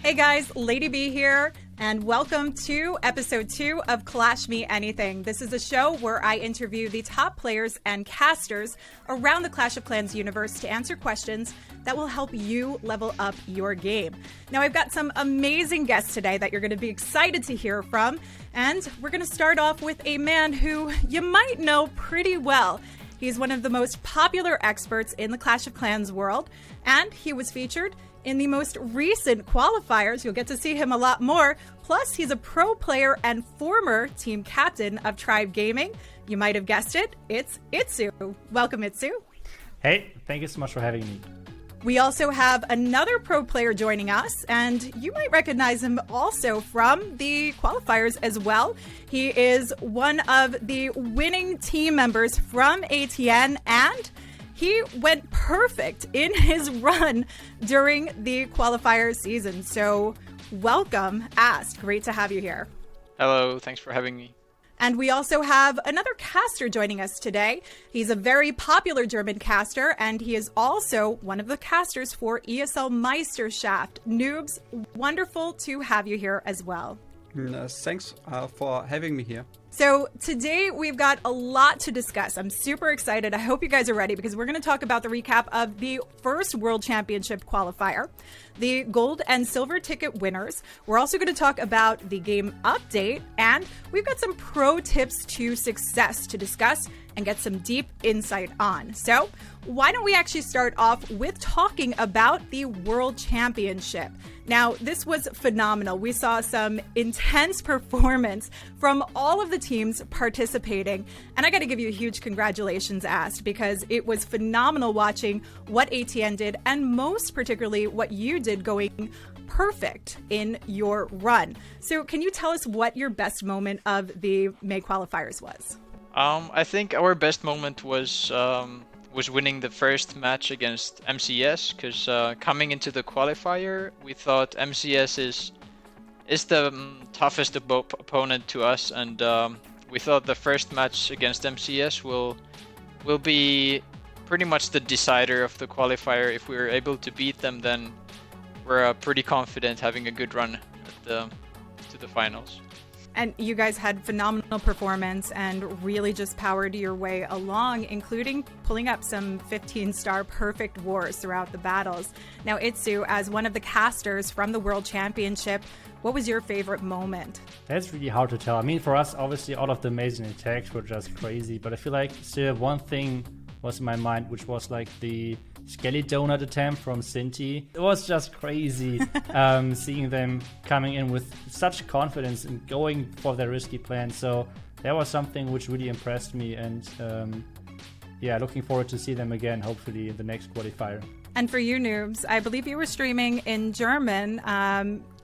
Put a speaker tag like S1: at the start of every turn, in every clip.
S1: Hey guys, LadyB here, and welcome to episode 2 of Clash Me Anything. This is a show where I interview the top players and casters around the Clash of Clans universe to answer questions that will help you level up your game. Now, I've got some amazing guests today that you're going to be excited to hear from, and we're going to start off with a man who you might know pretty well. He's one of the most popular experts in the Clash of Clans world, and he was featured in the most recent qualifiers. You'll get to see him a lot more. Plus, he's a pro player and former team captain of Tribe Gaming. You might have guessed it, it's iTzu. Welcome, iTzu.
S2: Hey, thank you so much for having me.
S1: We also have another pro player joining us, and you might recognize him also from the qualifiers as well. He is one of the winning team members from ATN, and he went perfect in his run during the qualifier season. So welcome, Ast. Great to have you here.
S3: Hello, thanks for having me.
S1: And we also have another caster joining us today. He's a very popular German caster, and he is also one of the casters for ESL Meisterschaft. Noobs, wonderful to have you here as well.
S4: Thanks for having me here.
S1: So today we've got a lot to discuss. I'm super excited. I hope you guys are ready because we're going to talk about the recap of the first World Championship qualifier, the gold and silver ticket winners. We're also going to talk about the game update, and we've got some pro tips to success to discuss and get some deep insight on. So why don't we actually start off with talking about the World Championship? Now, this was phenomenal. We saw some intense performance from all of the teams participating. And I got to give you a huge congratulations, Ast, because it was phenomenal watching what ATN did, and most particularly what you did going perfect in your run. So can you tell us what your best moment of the May qualifiers was?
S3: I think our best moment was winning the first match against MCS, because coming into the qualifier, we thought MCS is the toughest opponent to us, and we thought the first match against MCS will be pretty much the decider of the qualifier. If we were able to beat them, then we're pretty confident having a good run to the finals.
S1: And you guys had phenomenal performance and really just powered your way along, including pulling up some 15-star perfect wars throughout the battles. Now, iTzu, as one of the casters from the World Championship, what was your favorite moment? That's
S2: really hard to tell. I mean, for us, obviously, all of the amazing attacks were just crazy. But I feel like still one thing was in my mind, which was like the Skelly Donut attempt from Sinti. It was just crazy seeing them coming in with such confidence and going for their risky plan. So that was something which really impressed me, and yeah, looking forward to see them again, hopefully in the next qualifier. And
S1: for you noobs, I believe you were streaming in German.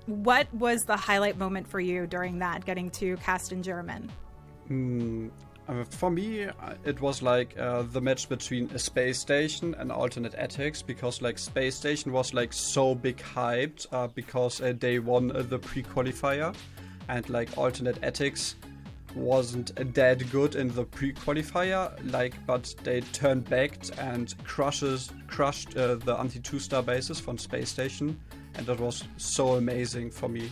S1: What was the highlight moment for you during that, getting to cast in German?
S4: For me, it was like the match between a Space Station and ATN.aTTaX, because like Space Station was like so big hyped because they won the pre-qualifier, and like ATN.aTTaX wasn't that good in the pre-qualifier, but they turned back and crushed the anti-2-star bases from Space Station, and that was so amazing for me.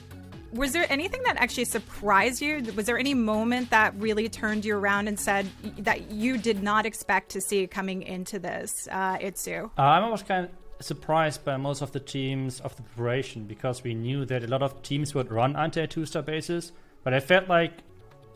S1: Was there anything that actually surprised you? Was there any moment that really turned you around and said that you did not expect to see coming into this, iTzu?
S2: I was kind of surprised by most of the teams of the preparation, because we knew that a lot of teams would run anti-2-star bases, but I felt like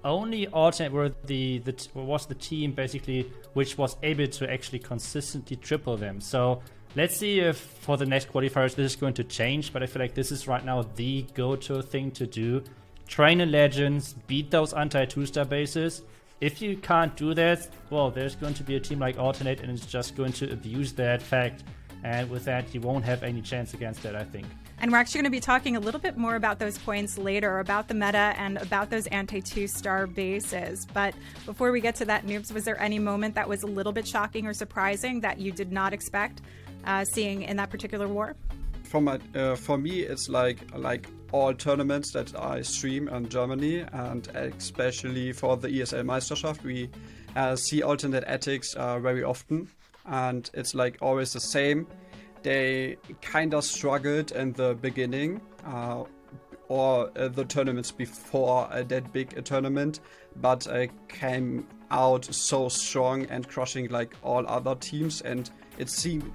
S2: only Alternate was the team basically which was able to actually consistently triple them. So let's see if for the next qualifiers this is going to change, but I feel like this is right now the go-to thing to do. Train in Legends, beat those anti-2-star bases. If you can't do that, well, there's going to be a team like Alternate, and it's just going to abuse that fact. And with that, you won't have any chance against that, I think.
S1: And we're actually going to be talking a little bit more about those points later, about the meta and about those anti-2-star bases. But before we get to that, noobs, was there any moment that was a little bit shocking or surprising that you did not expect seeing in that particular war?
S4: For me, it's like all tournaments that I stream in Germany, and especially for the ESL Meisterschaft, we see ATN.aTTaX very often, and it's like always the same. they kind of struggled in the beginning, or the tournaments before that big tournament, but came out so strong and crushing like all other teams, and it seemed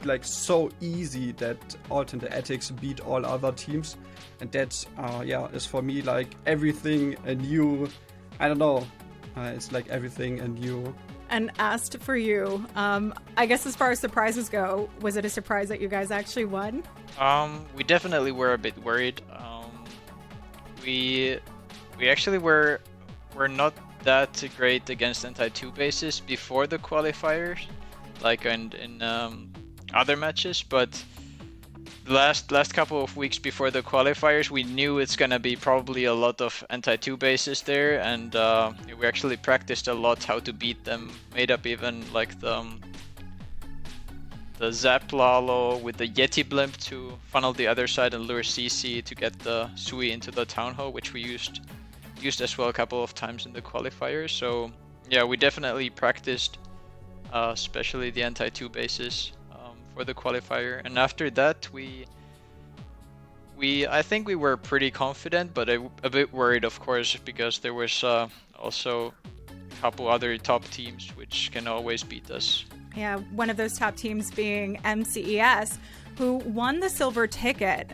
S4: like so easy that ATN.aTTaX beat all other teams, and that is for me like everything new. I don't know, it's like everything new.
S1: And asked for you, I guess as far as surprises go, was it a surprise that you guys actually won?
S3: We definitely were a bit worried. We actually were not that great against anti-2 bases before the qualifiers, like in other matches, but the last couple of weeks before the qualifiers, we knew it's gonna be probably a lot of anti-2 bases there, and we actually practiced a lot how to beat them. Made up even like the Zap Lalo with the Yeti Blimp to funnel the other side and lure CC to get the Sui into the Town Hall, which we used as well a couple of times in the qualifiers. So yeah, we definitely practiced, especially the anti-2 bases for the qualifier. And after that, I think we were pretty confident, but a bit worried, of course, because there was also a couple other top teams which can always beat us.
S1: Yeah, one of those top teams being MCES, who won the silver ticket.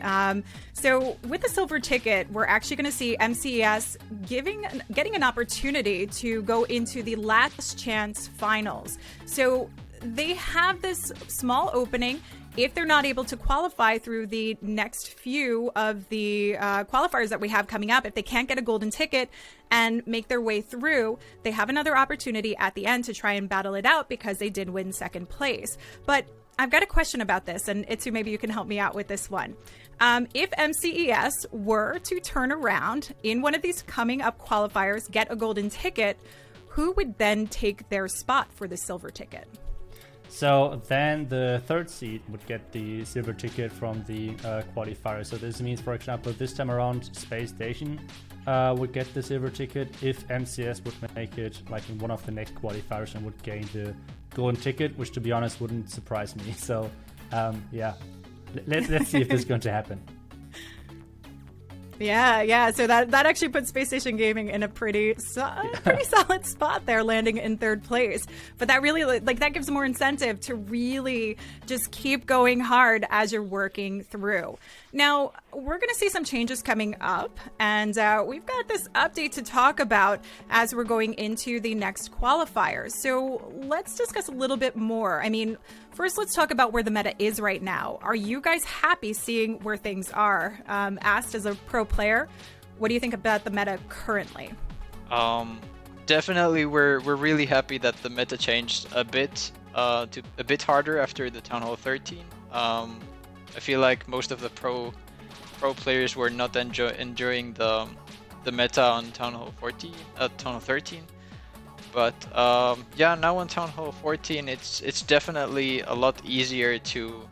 S1: So with the silver ticket, we're actually going to see MCES getting an opportunity to go into the last chance finals. So they have this small opening. If they're not able to qualify through the next few of the qualifiers that we have coming up, if they can't get a golden ticket and make their way through, they have another opportunity at the end to try and battle it out because they did win second place. But I've got a question about this, and iTzu, maybe you can help me out with this one. If MCES were to turn around in one of these coming up qualifiers, get a golden ticket, who would then take their spot for the silver ticket?
S2: So then the third seed would get the silver ticket from the qualifier. So this means, for example, this time around Space Station would get the silver ticket if MCS would make it like in one of the next qualifiers and would gain the golden ticket, which to be honest wouldn't surprise me. So yeah, let's see if this is going to happen.
S1: Yeah. So that actually puts Space Station Gaming in a pretty solid spot there, landing in third place. But that really, like, that gives more incentive to really just keep going hard as you're working through. Now, we're going to see some changes coming up, and we've got this update to talk about as we're going into the next qualifiers. So let's discuss a little bit more. I mean, first, let's talk about where the meta is right now. Are you guys happy seeing where things are? Asked as a pro player, what do you think about the meta currently?
S3: Definitely, we're really happy that the meta changed a bit to a bit harder after the Town Hall 13. I feel like most of the pro players were not enjoying the meta on Town Hall 13. But yeah, now on Town Hall 14, it's definitely a lot easier to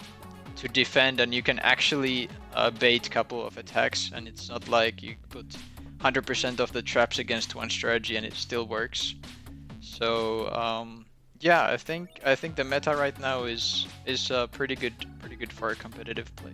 S3: defend, and you can actually bait a couple of attacks, and it's not like you put 100% of the traps against one strategy and it still works. So yeah, I think the meta right now is pretty good for a competitive play.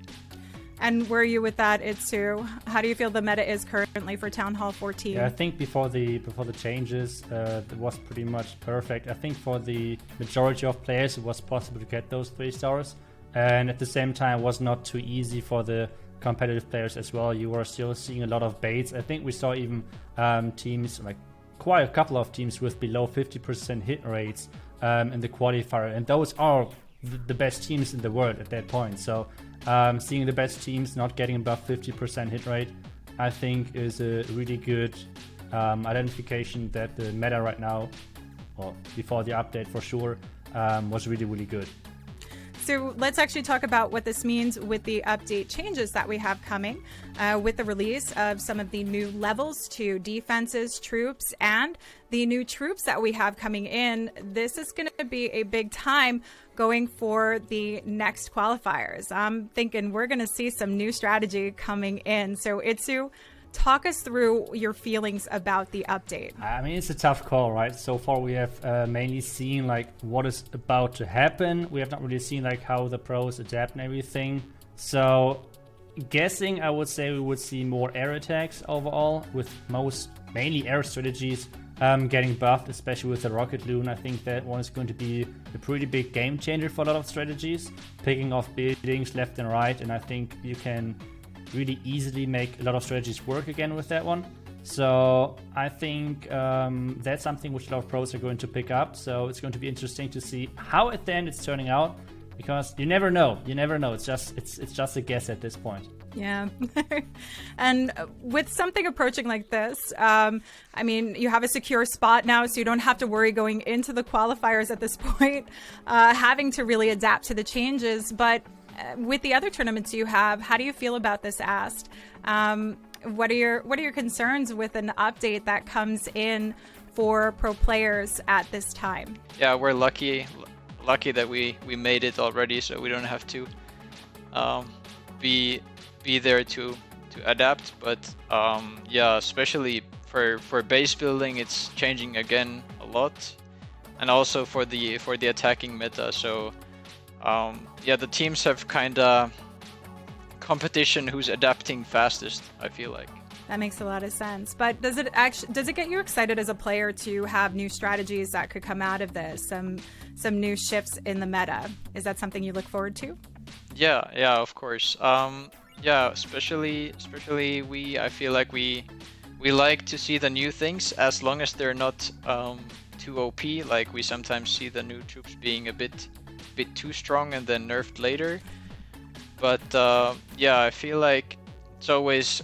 S1: And where are you with that, iTzu? How do you feel the meta is currently for Town Hall 14?
S2: Yeah, I think before the changes, it was pretty much perfect. I think for the majority of players, it was possible to get those 3 stars, and at the same time, it was not too easy for the competitive players as well. You were still seeing a lot of baits. I think we saw even teams, like quite a couple of teams with below 50% hit rates in the qualifier, and those are the best teams in the world at that point. So seeing the best teams not getting above 50% hit rate, I think is a really good identification that the meta right now, well, before the update for sure, was really, really good.
S1: So let's actually talk about what this means with the update changes that we have coming with the release of some of the new levels to defenses, troops, and the new troops that we have coming in. This is going to be a big time going for the next qualifiers. I'm thinking we're going to see some new strategy coming in. So iTzu, Talk us through your feelings about the update.
S2: I mean, it's a tough call, right? So far, we have mainly seen like what is about to happen. We have not really seen like how the pros adapt and everything. So, guessing, I would say we would see more air attacks overall, with mainly air strategies getting buffed, especially with the rocket loon. I think that one is going to be a pretty big game changer for a lot of strategies, picking off buildings left and right, and I think you can really easily make a lot of strategies work again with that one. So I think that's something which a lot of pros are going to pick up. So it's going to be interesting to see how at the end it's turning out, because you never know. It's just a guess at this point.
S1: Yeah. And with something approaching like this, I mean, you have a secure spot now, so you don't have to worry going into the qualifiers at this point, having to really adapt to the changes. But with the other tournaments you have, how do you feel about this Ast? What are your concerns with an update that comes in for pro players at this time?
S3: Yeah, we're lucky that we made it already, so we don't have to be there to adapt. But yeah, especially for base building, it's changing again a lot, and also for the attacking meta. So yeah, the teams have kind of competition who's adapting fastest, I feel like.
S1: That makes a lot of sense. But does it get you excited as a player to have new strategies that could come out of this? Some new shifts in the meta. Is that something you look forward to?
S3: Yeah, of course. Yeah, especially I feel like we like to see the new things, as long as they're not too OP. Like, we sometimes see the new troops being a bit too strong and then nerfed later. But yeah, I feel like it's always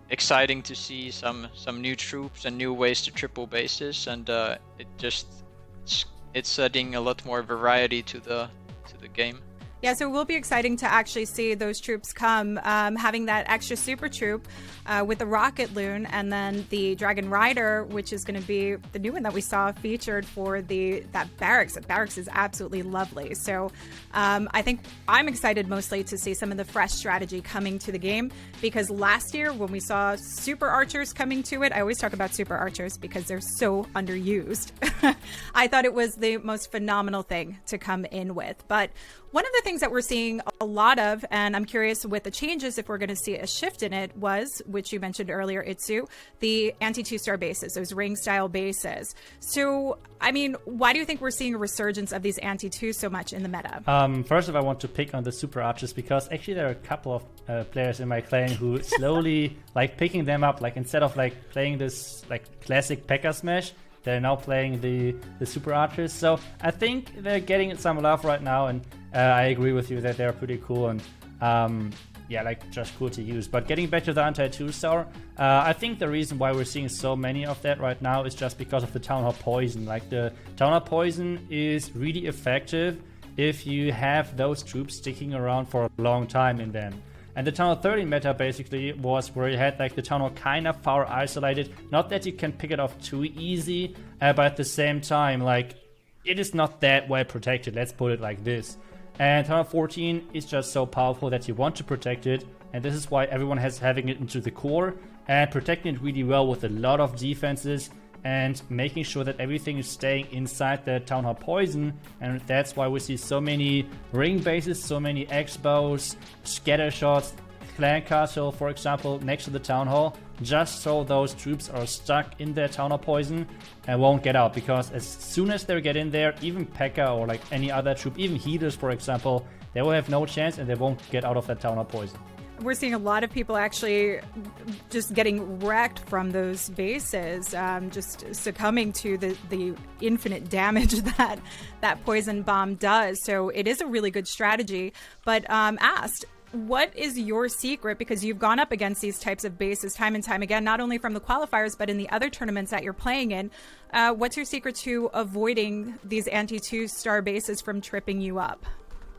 S3: exciting to see some new troops and new ways to triple bases, and it's adding a lot more variety to the game.
S1: Yeah, so it will be exciting to actually see those troops come, having that extra super troop with the rocket loon, and then the dragon rider, which is going to be the new one that we saw featured for that barracks. That barracks is absolutely lovely. So I think I'm excited mostly to see some of the fresh strategy coming to the game, because last year when we saw super archers coming to it, I always talk about super archers because they're so underused. I thought it was the most phenomenal thing to come in with. But one of the things that we're seeing a lot of, and I'm curious with the changes if we're going to see a shift in it, was, which you mentioned earlier, iTzu, the anti-2-star bases, those ring-style bases. So, I mean, why do you think we're seeing a resurgence of these anti-2 so much in the meta?
S2: First of all, I want to pick on the super archers, because actually there are a couple of players in my clan who slowly like picking them up. Like, instead of like playing this like classic P.E.K.K.A smash, they're now playing the super archers. So I think they're getting some love right now, and I agree with you that they're pretty cool and yeah, like just cool to use. But getting back to the anti-2-star, I think the reason why we're seeing so many of that right now is just because of the Town Hall Poison. Like, the Town Hall Poison is really effective if you have those troops sticking around for a long time in them. And the Town Hall 30 meta basically was where you had like the Town Hall kind of far isolated. Not that you can pick it off too easy, but at the same time, like, it is not that well protected, let's put it like this. And Town Hall 14 is just so powerful that you want to protect it, and this is why everyone has having it into the core and protecting it really well with a lot of defenses and making sure that everything is staying inside the Town Hall Poison. And that's why we see so many ring bases, so many X-bows, scatter shots, Clan Castle, for example, next to the Town Hall, just so those troops are stuck in their Town Hall Poison and won't get out. Because as soon as they get in there, even P.E.K.K.A or like any other troop, even healers, for example, they will have no chance and they won't get out of that Town Hall Poison.
S1: We're seeing a lot of people actually just getting wrecked from those bases, just succumbing to the infinite damage that poison bomb does. So it is a really good strategy. But Ast, what is your secret? Because you've gone up against these types of bases time and time again, not only from the qualifiers, but in the other tournaments that you're playing in. What's your secret to avoiding these anti-2-star bases from tripping you up?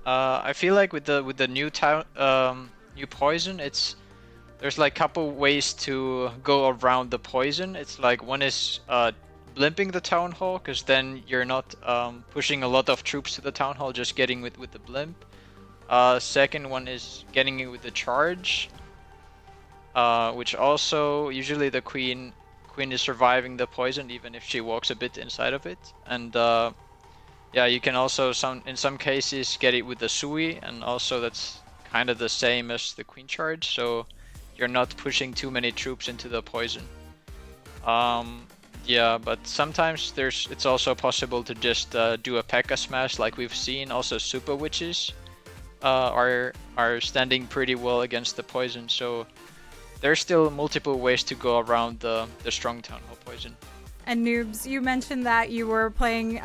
S3: I feel like with the new poison, there's like a couple ways to go around the poison. It's like, one is blimping the town hall, because then you're not pushing a lot of troops to the town hall, just getting with the blimp. Second one is getting it with the charge. which also usually the queen is surviving the poison even if she walks a bit inside of it. And yeah, you can also in some cases get it with the Sui, and also that's kind of the same as the queen charge, so you're not pushing too many troops into the poison. Yeah, but sometimes it's also possible to just do a P.E.K.K.A smash like we've seen. Also super witches are standing pretty well against the poison, so there's still multiple ways to go around the strong town hall poison.
S1: And Noobs, you mentioned that you were playing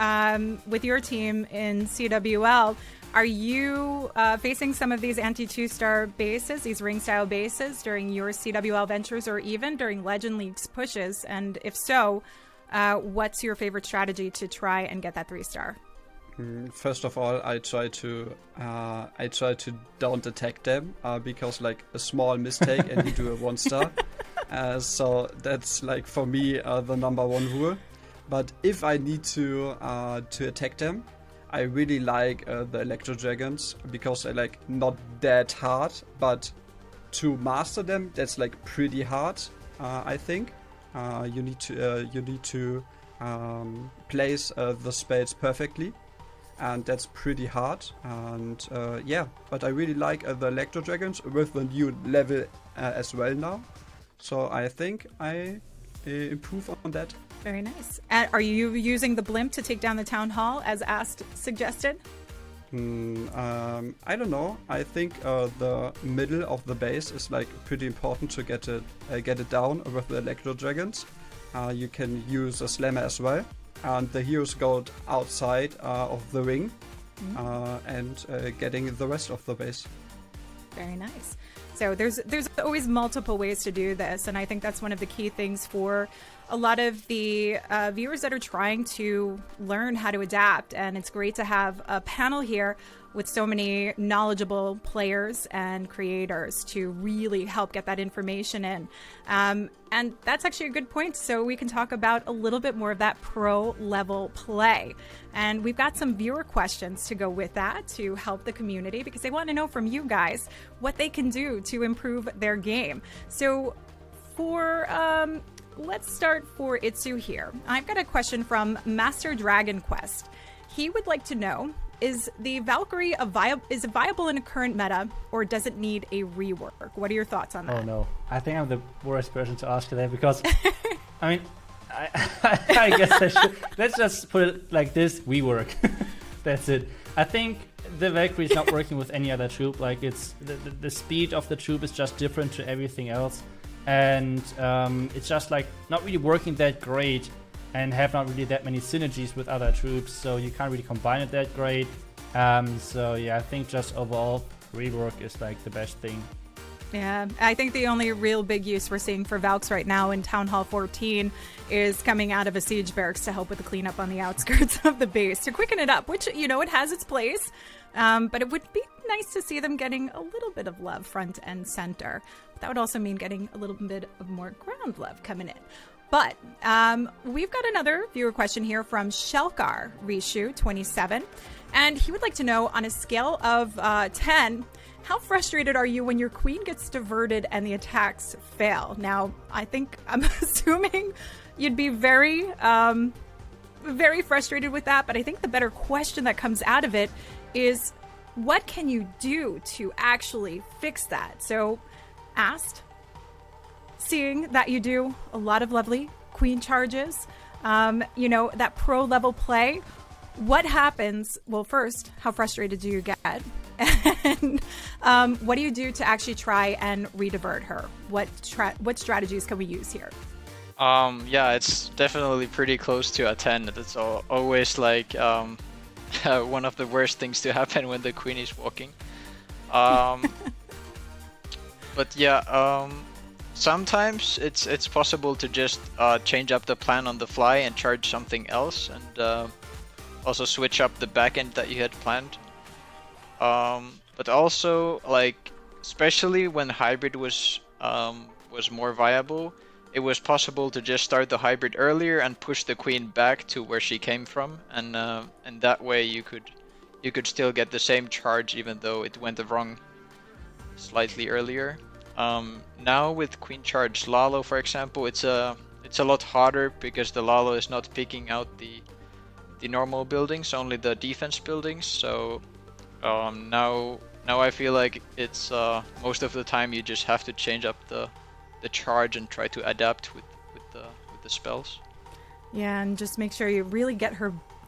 S1: with your team in CWL. Are you facing some of these anti-2-star bases, these ring-style bases, during your CWL ventures or even during Legend League's pushes? And if so, what's your favorite strategy to try and get that 3-star?
S4: First of all, I try to don't attack them because like a small mistake and you do a 1-star. So that's like for me the number one rule. But if I need to attack them, I really like the Electro Dragons because they're like not that hard, but to master them, that's like pretty hard. I think you need to place the spells perfectly, and that's pretty hard. And yeah, but I really like the Electro Dragons with the new level as well now. So I think I improve on that.
S1: Very nice. And are you using the blimp to take down the town hall as suggested?
S4: I don't know. I think the middle of the base is like pretty important to get it down with the Electro Dragons. You can use a slammer as well, and the heroes go outside of the ring and getting the rest of the base.
S1: Very nice. So there's always multiple ways to do this, and I think that's one of the key things for a lot of the viewers that are trying to learn how to adapt. And it's great to have a panel here with so many knowledgeable players and creators to really help get that information in. And that's actually a good point. So we can talk about a little bit more of that pro level play. And we've got some viewer questions to go with that to help the community, because they want to know from you guys what they can do to improve their game. So for let's start for iTzu here. I've got a question from Master Dragon Quest. He would like to know, is the Valkyrie is it viable in a current meta, or does it need a rework? What are your thoughts on that?
S2: Oh no, I think I'm the worst person to ask that, because I mean, I guess let's just put it like this: we work. That's it. I think the Valkyrie is not working with any other troop. Like, it's the speed of the troop is just different to everything else, and it's just like not really working that great, and have not really that many synergies with other troops, so you can't really combine it that great. So yeah, I think just overall rework is like the best thing.
S1: Yeah, I think the only real big use we're seeing for Valks right now in Town Hall 14 is coming out of a siege barracks to help with the cleanup on the outskirts of the base to quicken it up, which, you know, it has its place. But it would be nice to see them getting a little bit of love front and center. But that would also mean getting a little bit of more ground love coming in. But we've got another viewer question here from Shelkar Rishu 27, and he would like to know, on a scale of 10, how frustrated are you when your queen gets diverted and the attacks fail? Now, I'm assuming you'd be very, very frustrated with that, but I think the better question that comes out of it is, what can you do to actually fix that? So, asked, seeing that you do a lot of lovely queen charges, you know, that pro level play, what happens? Well, first, how frustrated do you get? And what do you do to actually try and redivert her? What strategies can we use here?
S3: Yeah, it's definitely pretty close to a 10. It's always like one of the worst things to happen when the queen is walking. But yeah, sometimes it's possible to just change up the plan on the fly and charge something else, and also switch up the back end that you had planned. But also, like, especially when hybrid was more viable, it was possible to just start the hybrid earlier and push the queen back to where she came from, and that way you could still get the same charge even though it went wrong slightly earlier. Now with Queen Charge Lalo, for example, it's a lot harder because the Lalo is not picking out the normal buildings, only the defense buildings. So now I feel like it's most of the time you just have to change up the charge and try to adapt with the spells.
S1: Yeah, and just make sure you really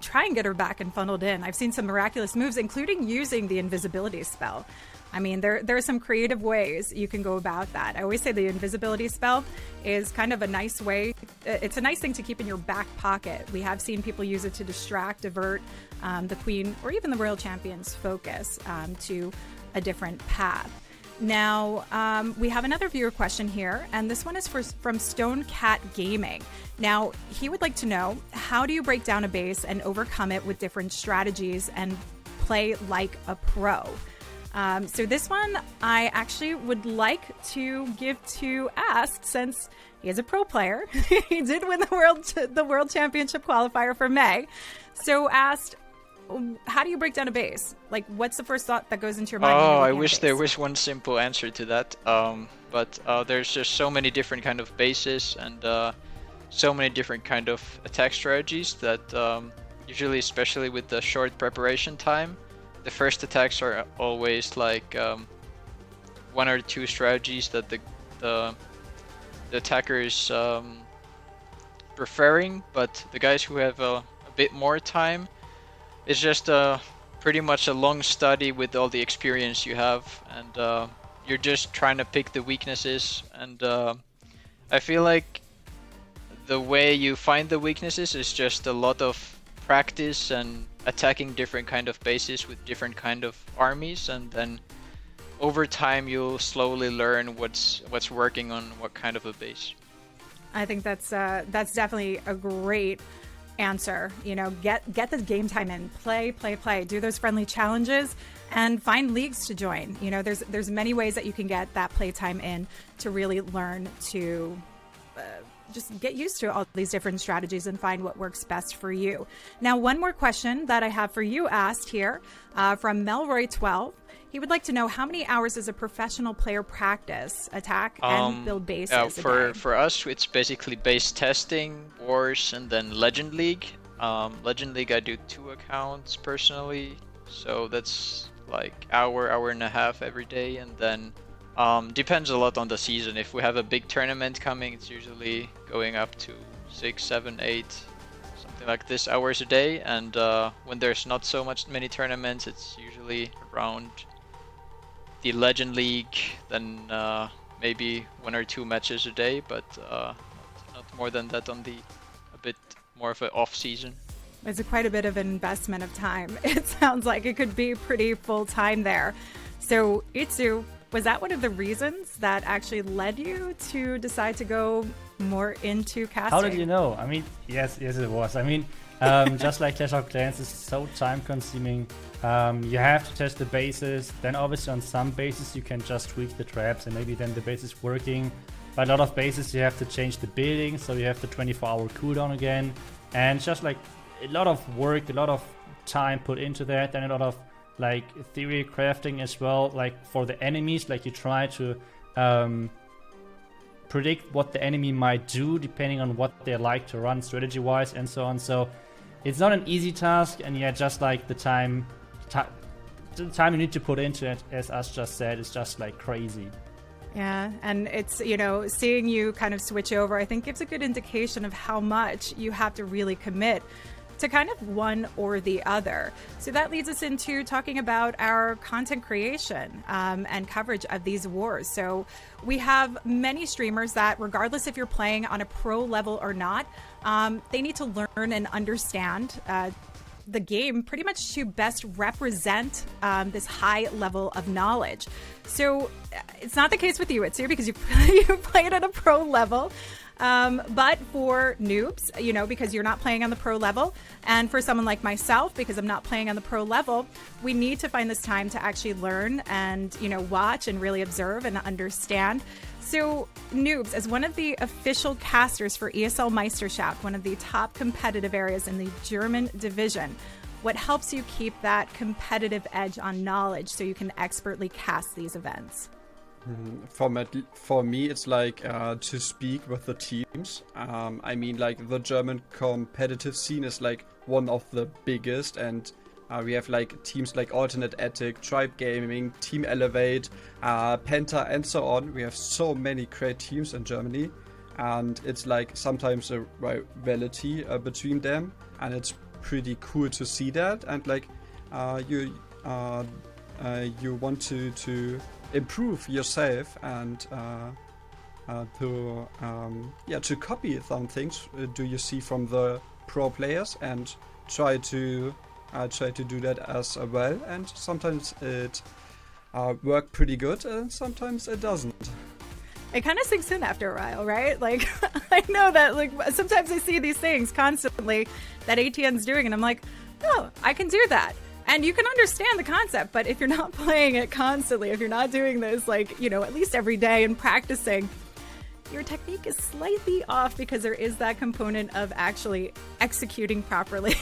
S1: try and get her back and funneled in. I've seen some miraculous moves, including using the invisibility spell. I mean, there are some creative ways you can go about that. I always say the invisibility spell is kind of a nice way. It's a nice thing to keep in your back pocket. We have seen people use it to distract, divert the queen or even the royal champion's focus to a different path. Now, we have another viewer question here, and this one is from Stone Cat Gaming. Now, he would like to know, how do you break down a base and overcome it with different strategies and play like a pro? So this one I actually would like to give to Ast, since he is a pro player. He did win the world championship qualifier for May. So Ast, how do you break down a base? Like, what's the first thought that goes into your mind?
S3: Oh, I wish there was one simple answer to that. But there's just so many different kind of bases and so many different kind of attack strategies that usually, especially with the short preparation time, the first attacks are always like one or two strategies that the attacker is preferring, but the guys who have a bit more time, it's just pretty much a long study with all the experience you have, and you're just trying to pick the weaknesses. And I feel like the way you find the weaknesses is just a lot of practice and attacking different kind of bases with different kind of armies, and then over time you'll slowly learn what's working on what kind of a base.
S1: I think that's definitely a great answer. You know, get the game time in, play, do those friendly challenges, and find leagues to join. You know, there's many ways that you can get that play time in to really learn to just get used to all these different strategies and find what works best for you. Now, one more question that I have for you asked here from Melroy12. He would like to know, how many hours does a professional player practice, attack, and build bases
S3: for us, it's basically base testing, wars, and then Legend League. Legend League, I do 2 accounts personally, so that's like hour and a half every day, and then depends a lot on the season. If we have a big tournament coming, it's usually going up to 6, 7, 8, something like this hours a day, and when there's not so many tournaments, it's usually around the Legend League, then maybe 1 or 2 matches a day, but not more than that on a bit more of an off season.
S1: It's quite a bit of investment of time. It sounds like it could be pretty full time there. So iTzu, was that one of the reasons that actually led you to decide to go more into casting?
S2: How did you know? I mean, yes, it was. I mean, just like Clash of Clans is so time consuming. You have to test the bases, then obviously on some bases you can just tweak the traps and maybe then the base is working. But a lot of bases you have to change the building, so you have the 24-hour cooldown again. And just like a lot of work, a lot of time put into that, and a lot of like theory crafting as well, like for the enemies, like you try to predict what the enemy might do depending on what they like to run strategy wise and so on. So it's not an easy task, and yeah, just like the time you need to put into it, as us just said, is just like crazy.
S1: Yeah, and it's, you know, seeing you kind of switch over, I think gives a good indication of how much you have to really commit to kind of one or the other. So that leads us into talking about our content creation and coverage of these wars. So we have many streamers that, regardless if you're playing on a pro level or not, they need to learn and understand the game pretty much to best represent this high level of knowledge. So it's not the case with you, iTzu, because you played at a pro level. But for noobs, you know, because you're not playing on the pro level, and for someone like myself, because I'm not playing on the pro level, we need to find this time to actually learn and, you know, watch and really observe and understand. So noobs, as one of the official casters for ESL Meisterschaft, one of the top competitive areas in the German division, what helps you keep that competitive edge on knowledge so you can expertly cast these events?
S4: For me, it's like to speak with the teams. I mean, like the German competitive scene is like one of the biggest, and we have like teams like ATN.aTTaX, Tribe Gaming, Team Elevate, Penta, and so on. We have so many great teams in Germany, and it's like sometimes a rivalry between them, and it's pretty cool to see that. And like you want to improve yourself and to copy some things do you see from the pro players and try to do that as well, and sometimes it work pretty good and sometimes it doesn't.
S1: It kind of sinks in after a while, right? Like, I know that, like, sometimes I see these things constantly that ATN's doing, and I'm like, oh, I can do that. And you can understand the concept, but if you're not playing it constantly, if you're not doing this, like, you know, at least every day and practicing, your technique is slightly off because there is that component of actually executing properly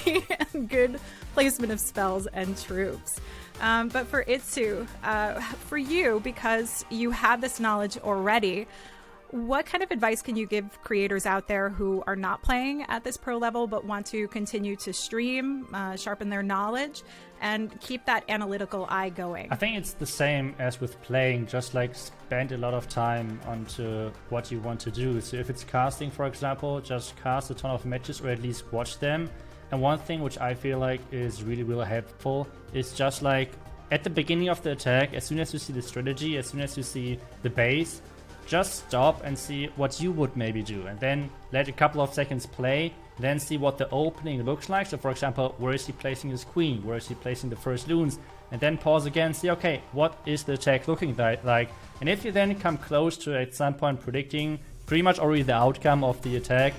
S1: and good placement of spells and troops. But for iTzu, for you, because you have this knowledge already, what kind of advice can you give creators out there who are not playing at this pro level but want to continue to stream, sharpen their knowledge, and keep that analytical eye going?
S2: I think it's the same as with playing, just like spend a lot of time onto what you want to do. So if it's casting, for example, just cast a ton of matches or at least watch them. And one thing which I feel like is really, really helpful is just like at the beginning of the attack, as soon as you see the strategy, as soon as you see the base, just stop and see what you would maybe do, and then let a couple of seconds play, then see what the opening looks like. So for example, where is he placing his queen, where is he placing the first loons, and then pause again, see, okay, what is the attack looking like? And if you then come close to at some point predicting pretty much already the outcome of the attack,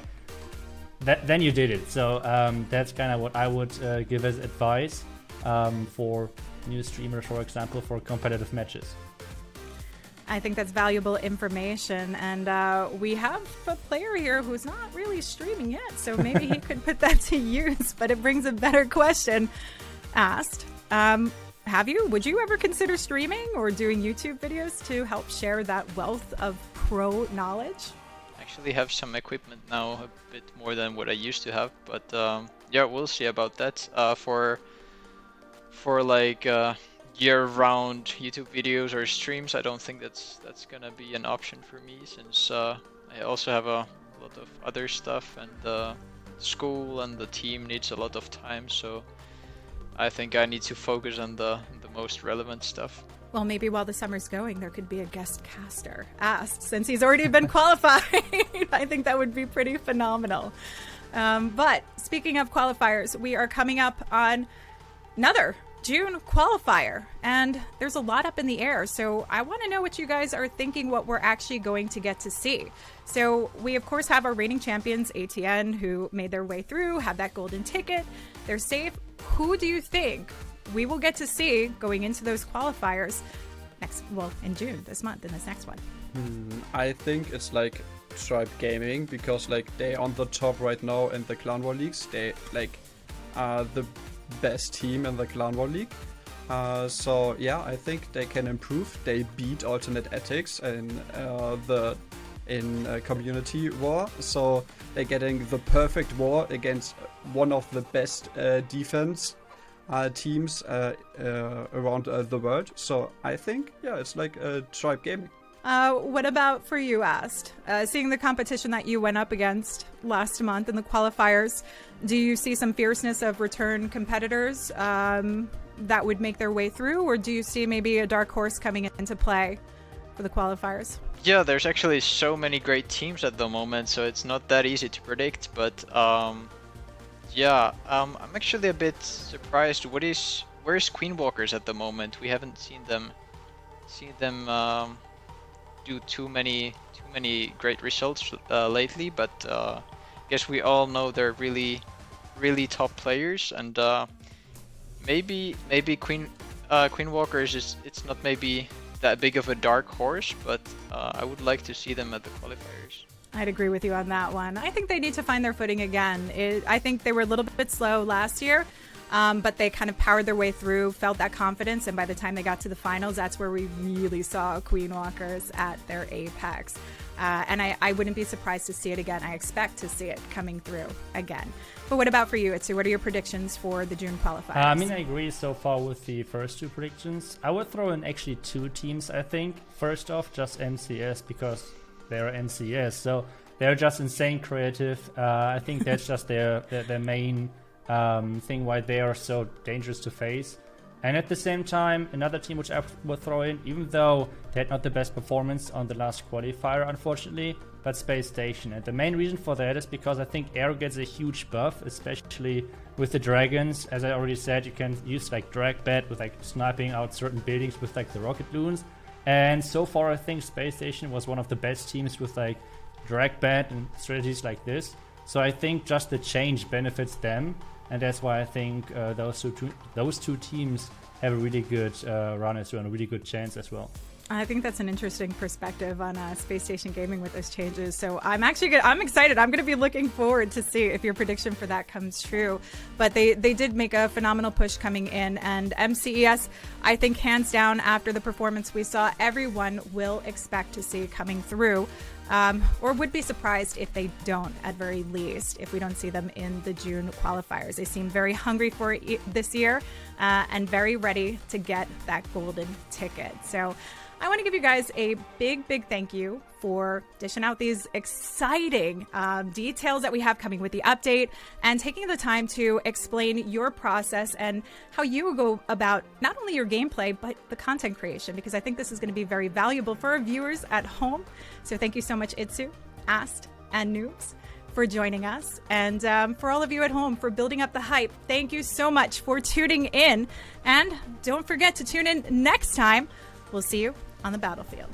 S2: then you did it. So that's kind of what I would give as advice for new streamers, for example, for competitive matches.
S1: I think that's valuable information, and we have a player here who's not really streaming yet, so maybe he could put that to use, but it brings a better question asked. Would you ever consider streaming or doing YouTube videos to help share that wealth of pro knowledge?
S3: I actually have some equipment now, a bit more than what I used to have, but yeah, we'll see about that. For like year-round YouTube videos or streams, I don't think that's gonna be an option for me, since I also have a lot of other stuff, and the school and the team needs a lot of time, so I think I need to focus on the most relevant stuff.
S1: Well, maybe while the summer's going, there could be a guest caster asked, since he's already been qualified. I think that would be pretty phenomenal. But speaking of qualifiers, we are coming up on another June qualifier, and there's a lot up in the air, so I want to know what you guys are thinking, what we're actually going to get to see. So we of course have our reigning champions ATN, who made their way through, have that golden ticket, they're safe. Who do you think we will get to see going into those qualifiers in June, this month, in this next one?
S4: I think it's like Tribe Gaming, because like they're on the top right now in the Clan War leagues. They like are the best team in the Clan War League. So yeah, I think they can improve. They beat ATN.aTTaX in Community War, so they're getting the perfect war against one of the best defense teams around the world. So I think, yeah, it's like a Tribe Gaming.
S1: What about for you, Ast? Seeing the competition that you went up against last month in the qualifiers, do you see some fierceness of return competitors that would make their way through, or do you see maybe a dark horse coming into play for the qualifiers?
S3: Yeah, there's actually so many great teams at the moment, so it's not that easy to predict, but yeah, I'm actually a bit surprised. Where's Queen Walkers at the moment? We haven't seen them do too many great results lately, but I guess we all know they're really top players, and maybe Queen Walkers it's not maybe that big of a dark horse, but I would like to see them at the qualifiers.
S1: I'd agree with you on that one. I think they need to find their footing again. I think they were a little bit slow last year, But they kind of powered their way through, felt that confidence, and by the time they got to the finals, that's where we really saw Queen Walkers at their apex. And I wouldn't be surprised to see it again. I expect to see it coming through again. But what about for you, iTzu? What are your predictions for the June qualifiers?
S2: I mean, I agree so far with the first two predictions. I would throw in actually two teams, I think. First off, just MCS, because they're MCS. So they're just insane creative. I think that's just their main thing why they are so dangerous to face. And at the same time, another team which I would throw in, even though they had not the best performance on the last qualifier, unfortunately, but Space Station. And the main reason for that is because I think Air gets a huge buff, especially with the dragons. As I already said, you can use like drag bat with like sniping out certain buildings with like the rocket loons. And so far, I think Space Station was one of the best teams with like drag bat and strategies like this. So I think just the change benefits them. And that's why I think those two teams have a really good run as well, and a really good chance as well.
S1: I think that's an interesting perspective on Space Station Gaming with those changes. So I'm excited. I'm going to be looking forward to see if your prediction for that comes true. But they did make a phenomenal push coming in, and MCES, I think hands down after the performance we saw, everyone will expect to see coming through. Or would be surprised if they don't, at very least, if we don't see them in the June qualifiers. They seem very hungry for it this year and very ready to get that golden ticket. So I want to give you guys a big, big thank you for dishing out these exciting details that we have coming with the update and taking the time to explain your process and how you go about not only your gameplay, but the content creation, because I think this is going to be very valuable for our viewers at home. So thank you so much, iTzu, Ast, and Noobs for joining us. And for all of you at home for building up the hype, thank you so much for tuning in. And don't forget to tune in next time. We'll see you on the battlefield.